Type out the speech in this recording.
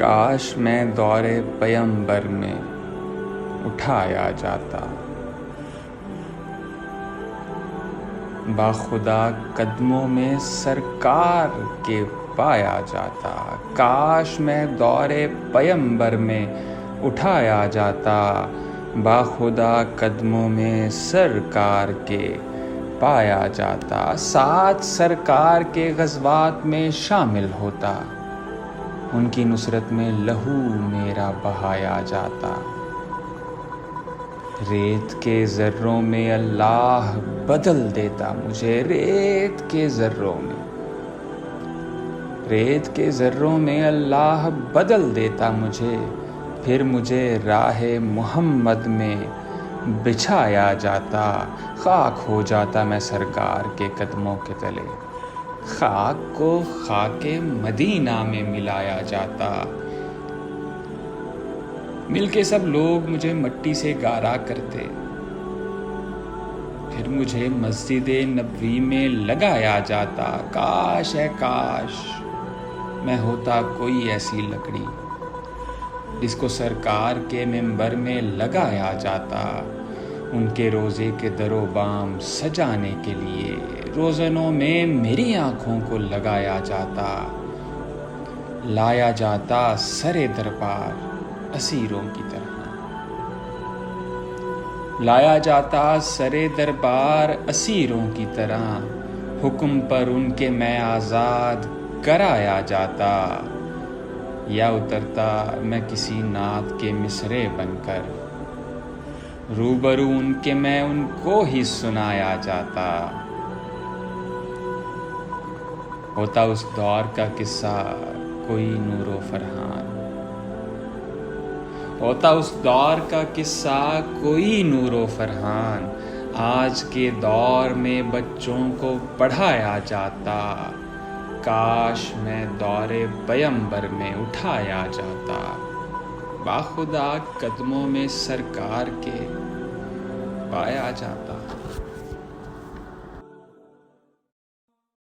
کاش میں دور پیمبر میں اٹھایا جاتا، باخدا قدموں میں سرکار کے پایا جاتا۔ کاش میں دور پیمبر میں اٹھایا جاتا، باخدا قدموں میں سرکار کے پایا جاتا۔ ساتھ سرکار کے غزوات میں شامل ہوتا، ان کی نصرت میں لہو میرا بہایا جاتا۔ ریت کے ذروں میں اللہ بدل دیتا مجھے، ریت کے ذروں میں اللہ بدل دیتا مجھے، پھر مجھے راہ محمد میں بچھایا جاتا۔ خاک ہو جاتا میں سرکار کے قدموں کے تلے، خاک کو خاک مدینہ میں ملایا جاتا۔ مل کے سب لوگ مجھے مٹی سے گارا کرتے، پھر مجھے مسجد نبوی میں لگایا جاتا۔ کاش ہے کاش میں ہوتا کوئی ایسی لکڑی جس کو سرکار کے منبر میں لگایا جاتا، ان کے روزے کے در و بام سجانے کے لیے روزنوں میں میری آنکھوں کو لگایا جاتا۔ لایا جاتا سر دربار اسیروں کی طرح، لایا جاتا سر دربار اسیروں کی طرح، حکم پر ان کے میں آزاد کرایا جاتا۔ یا اترتا میں کسی نعت کے مصرعے بن کر، روبرو ان کے میں ان کو ہی سنایا جاتا۔ ہوتا اس دور کا قصہ کوئی نور و فرحان، ہوتا اس دور کا قصہ کوئی نور و فرحان، آج کے دور میں بچوں کو پڑھایا جاتا۔ کاش میں دور پیمبر میں اٹھایا جاتا، باخدا قدموں میں سرکار کے پایا جاتا۔